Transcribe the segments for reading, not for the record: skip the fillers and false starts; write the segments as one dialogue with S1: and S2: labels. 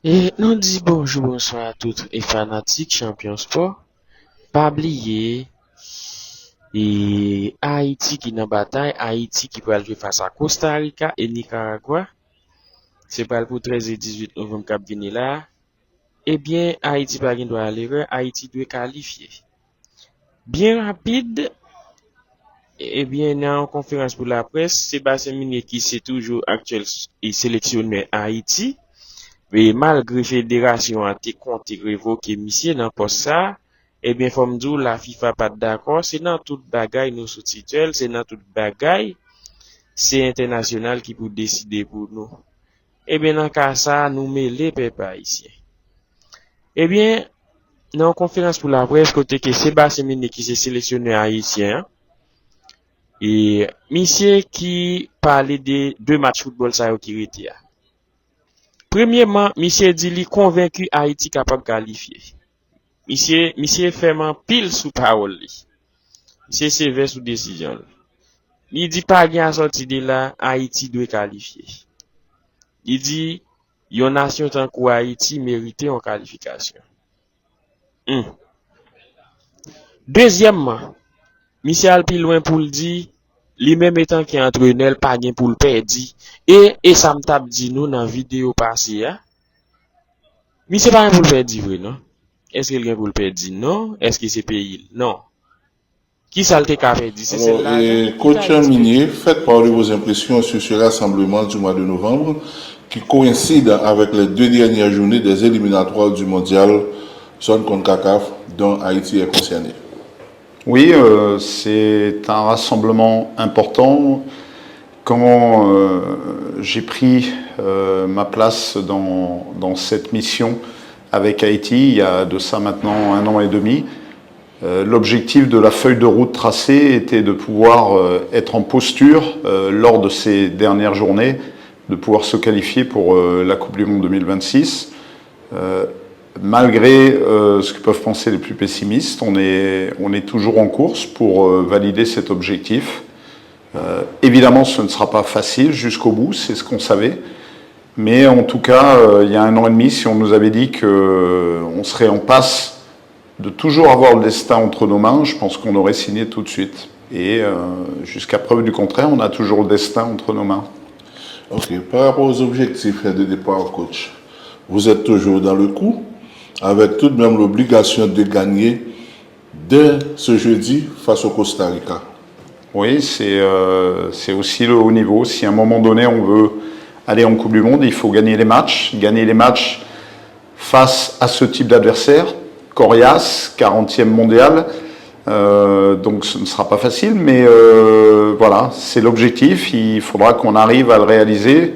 S1: Et nous dit bonjour, bonsoir à toutes et fanatiques champion sport. Pas oublier et Haïti qui dans bataille, Haïti qui va jouer face à Costa Rica et Nicaragua. C'est pas pour 13 et 18 novembre cap vini là. Eh bien, Haïti pas doit aller, Haïti doit qualifier. Bien rapide, eh bien, dans une conférence pour la presse, Sébastien Minier qui c'est toujours actuel et sélectionné Haïti. Et malgré fédération a été compté révoquer monsieur dans poste ça, eh bien, faut me dire la FIFA pas d'accord, c'est dans toute bagaille nous sous-tituel, c'est dans toute bagaille, c'est international qui peut décider pour nous. Eh bien, dans cas ça, nous mêler peuple haïtien. Eh bien, dans conférence pour la presse, côté que Sébastien Mine qui s'est sélectionné haïtien, et monsieur qui parlait de deux matchs football ça qui était. Premièrement, monsieur dit qu'il convaincu Haïti capable de qualifier. Monsieur fait pile sous parole li. Monsieur sévère sous décision. Il dit pas bien sorti de là, Haïti doit qualifier. Il dit yon nation tant que Haïti méritait en qualification. Deuxièmement, monsieur al plus loin pour le dire, lui-même étant qui entraîneur pas bien pour le perdre et ça me tape dit nous dans vidéo passée hein. Monsieur pas pour le perdre vrai non? Est-ce qu'il vient pour le perdre non? Est-ce que c'est payé? Non. Qui ça le fait dit? C'est
S2: Alors,
S1: celle-là,
S2: coach Minier, faites part de vos impressions sur ce rassemblement du mois de novembre qui coïncide avec les deux dernières journées des éliminatoires du mondial zone CONCACAF dont Haïti est concerné.
S3: Oui, c'est un rassemblement important. Quand j'ai pris ma place dans cette mission avec Haïti, il y a de ça maintenant 1 an et demi, l'objectif de la feuille de route tracée était de pouvoir être en posture lors de ces dernières journées, de pouvoir se qualifier pour la Coupe du Monde 2026. Malgré ce que peuvent penser les plus pessimistes, on est toujours en course pour valider cet objectif. Évidemment, ce ne sera pas facile jusqu'au bout, c'est ce qu'on savait. Mais en tout cas, il y a 1 an et demi, si on nous avait dit qu'on serait en passe de toujours avoir le destin entre nos mains, je pense qu'on aurait signé tout de suite. Et jusqu'à preuve du contraire, on a toujours le destin entre nos mains.
S2: Ok, par rapport aux objectifs de départ, coach, vous êtes toujours dans le coup, avec tout de même l'obligation de gagner dès ce jeudi face au Costa Rica.
S3: Oui, c'est aussi le haut niveau. Si à un moment donné on veut aller en Coupe du Monde, il faut gagner les matchs. Gagner les matchs face à ce type d'adversaire, coriace, 40e mondial. Donc ce ne sera pas facile, mais voilà, c'est l'objectif. Il faudra qu'on arrive à le réaliser.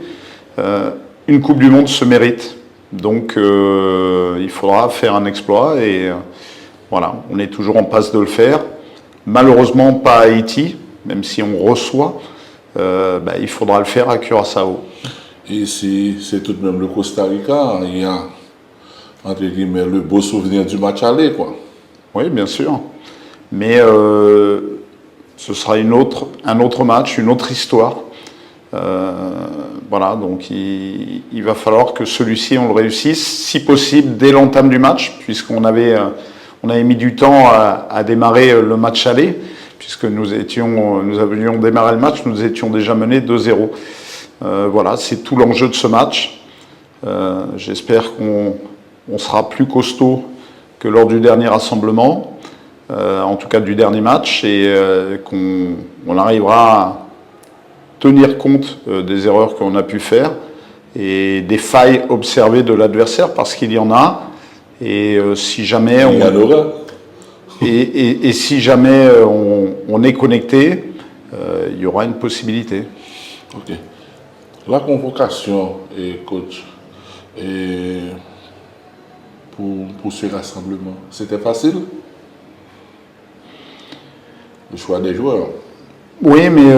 S3: Une Coupe du Monde se mérite. Donc il faudra faire un exploit et voilà, on est toujours en passe de le faire. Malheureusement pas à Haïti, même si on reçoit, il faudra le faire à Curaçao.
S2: Et si c'est tout de même le Costa Rica, il y a entre guillemets le beau souvenir du match aller, quoi.
S3: Oui, bien sûr. Mais ce sera un autre match, une autre histoire. Voilà, donc il va falloir que celui-ci, on le réussisse, si possible, dès l'entame du match, puisqu'on avait mis du temps à démarrer le match aller, puisque nous avions démarré le match, nous étions déjà menés 2-0. Voilà, c'est tout l'enjeu de ce match. J'espère qu'on sera plus costaud que lors du dernier rassemblement, en tout cas du dernier match, et qu'on arrivera à tenir compte des erreurs qu'on a pu faire et des failles observées de l'adversaire, parce qu'il y en a. Et si jamais si jamais on est connecté, il y aura une possibilité.
S2: Ok. La convocation, coach, pour ce rassemblement, c'était facile? Le choix des joueurs?
S3: Oui, mais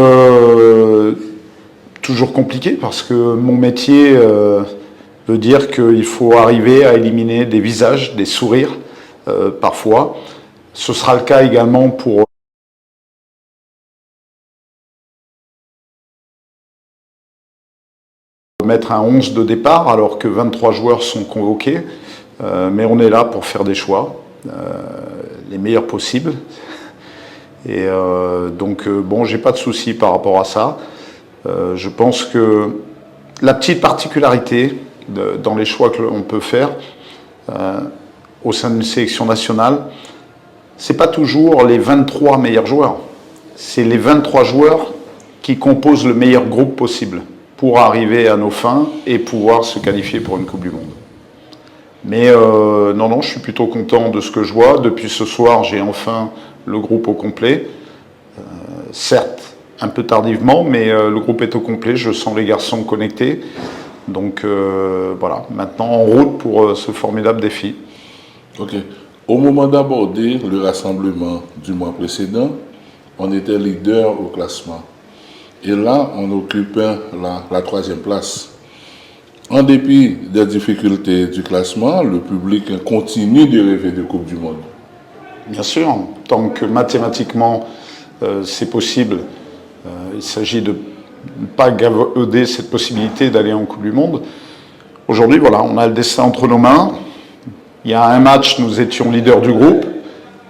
S3: toujours compliqué, parce que mon métier veut dire qu'il faut arriver à éliminer des visages, des sourires, parfois. Ce sera le cas également pour mettre un 11 de départ alors que 23 joueurs sont convoqués. Mais on est là pour faire des choix, les meilleurs possibles. Et donc, bon, j'ai pas de souci par rapport à ça. Je pense que la petite particularité dans les choix que l'on peut faire au sein d'une sélection nationale, c'est pas toujours les 23 meilleurs joueurs. C'est les 23 joueurs qui composent le meilleur groupe possible pour arriver à nos fins et pouvoir se qualifier pour une Coupe du Monde. Mais non, je suis plutôt content de ce que je vois. Depuis ce soir, j'ai enfin le groupe au complet. Certes, un peu tardivement, mais le groupe est au complet. Je sens les garçons connectés. Donc voilà, maintenant en route pour ce formidable défi.
S2: Ok. Au moment d'aborder le rassemblement du mois précédent, on était leader au classement. Et là, on occupait la 3e place. En dépit des difficultés du classement, le public continue de rêver de Coupe du Monde.
S3: Bien sûr, tant que mathématiquement c'est possible, il s'agit de ne pas gavauder cette possibilité d'aller en Coupe du Monde. Aujourd'hui, voilà, on a le destin entre nos mains. Il y a un match, nous étions leaders du groupe.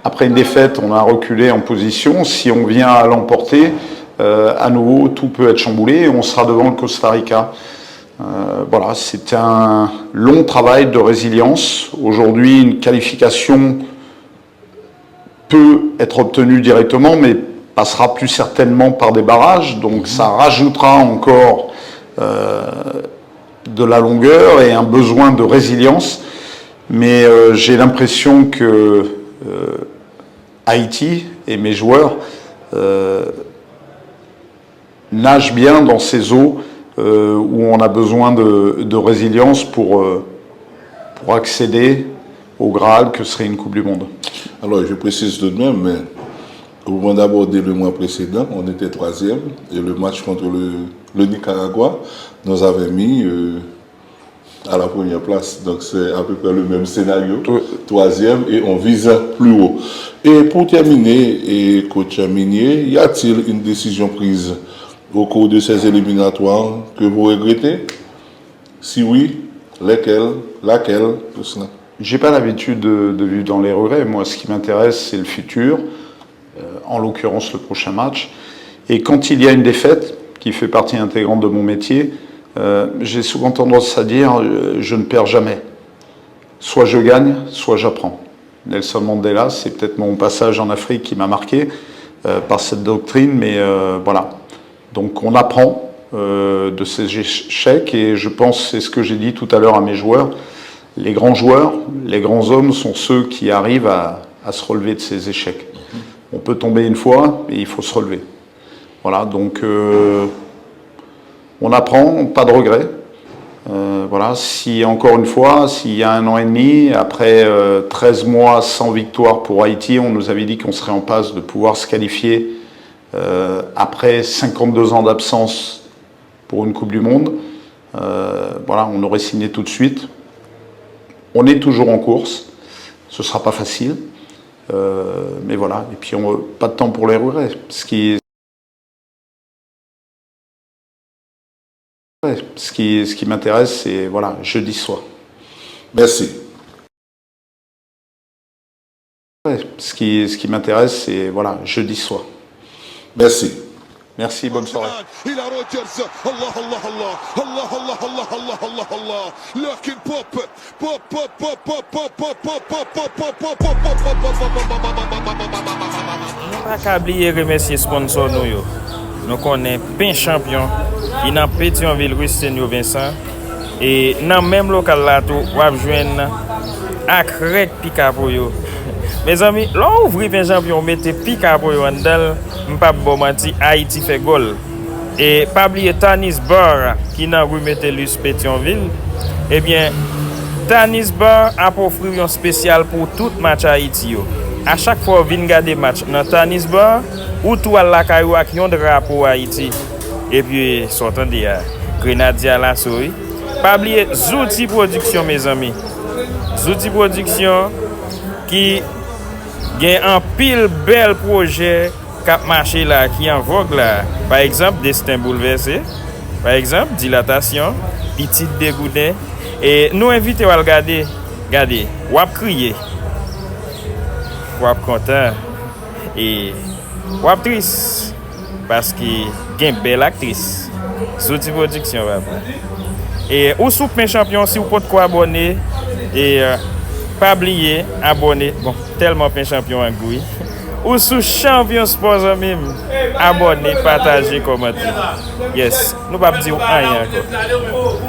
S3: Après une défaite, on a reculé en position. Si on vient à l'emporter, à nouveau, tout peut être chamboulé et on sera devant le Costa Rica. Voilà, c'est un long travail de résilience. Aujourd'hui, une qualification peut être obtenue directement, mais passera plus certainement par des barrages. Donc ça rajoutera encore de la longueur et un besoin de résilience. Mais j'ai l'impression que Haïti et mes joueurs nagent bien dans ces eaux où on a besoin de résilience pour accéder au Graal que serait une Coupe du Monde.
S2: Alors, je précise tout de même, mais au moment d'aborder le mois précédent, on était 3e et le match contre le Nicaragua nous avait mis à la 1re place. Donc, c'est à peu près le même scénario, 3e et on vise plus haut. Et pour terminer, et coach Minier, y a-t-il une décision prise au cours de ces éliminatoires que vous regrettez? Si oui, laquelle, tout cela?
S3: J'ai pas l'habitude de vivre dans les regrets. Moi, ce qui m'intéresse, c'est le futur, en l'occurrence le prochain match. Et quand il y a une défaite, qui fait partie intégrante de mon métier, j'ai souvent tendance à dire je ne perds jamais. Soit je gagne, soit j'apprends. Nelson Mandela, c'est peut-être mon passage en Afrique qui m'a marqué par cette doctrine, mais voilà. Donc on apprend de ces échecs et je pense, c'est ce que j'ai dit tout à l'heure à mes joueurs, les grands joueurs, les grands hommes sont ceux qui arrivent à se relever de ces échecs. On peut tomber une fois et il faut se relever. Voilà, donc on apprend, pas de regret. Voilà, si encore une fois, s'il y a 1 an et demi, après 13 mois sans victoire pour Haïti, on nous avait dit qu'on serait en passe de pouvoir se qualifier après 52 ans d'absence pour une Coupe du Monde. Voilà, on aurait signé tout de suite. On est toujours en course, ce ne sera pas facile, mais voilà, et puis pas de temps pour les regrets. Ce qui m'intéresse, c'est voilà, jeudi soir.
S2: Merci.
S3: Ce qui m'intéresse, c'est voilà, jeudi soir.
S2: Merci.
S3: Merci, bonne soirée.
S4: إلى روجرز الله الله الله الله الله الله الله الله الله لكن بوب بوب بوب بوب بوب بوب بوب بوب
S1: Nous pas oublier remercier sponsor nous yo. Nous connaît pain champion qui dans Pétionville rue Seigneur Vincent et dans même local là tout on joindre ak rek picapo yo. Mes amis, là ouvrir pain champion mettez picapo yo en dedans, m'pa bon menti Haïti fait goal. Et pas oublier Tanis Bar qui dans rue Metellus Pétionville. Eh bien Tanis Bar a offert un spécial pour tout match Haïti yo. À chaque fois vinn garder match dans Tanis Bar ou toi la caillou ak yon drapeau Haïti. Et puis sortant de Grenadier la souris. Pas oublier Zouti Production mes amis. Zouti Production qui gagne un pile bel projet cap marché là qui en vogue là. Par exemple Destin bouleversé, par exemple Dilatation,
S5: petit dégoûté. Et nous invitons à regarder, wap crier, wap content et wap triste parce que y a une belle actrice. Zouti production et ou soupe champion si vous pouvez quoi abonner et pas oublier abonner bon tellement pain champion en goût ou sous champion sport même abonner partager commenter yes nous pas dire rien encore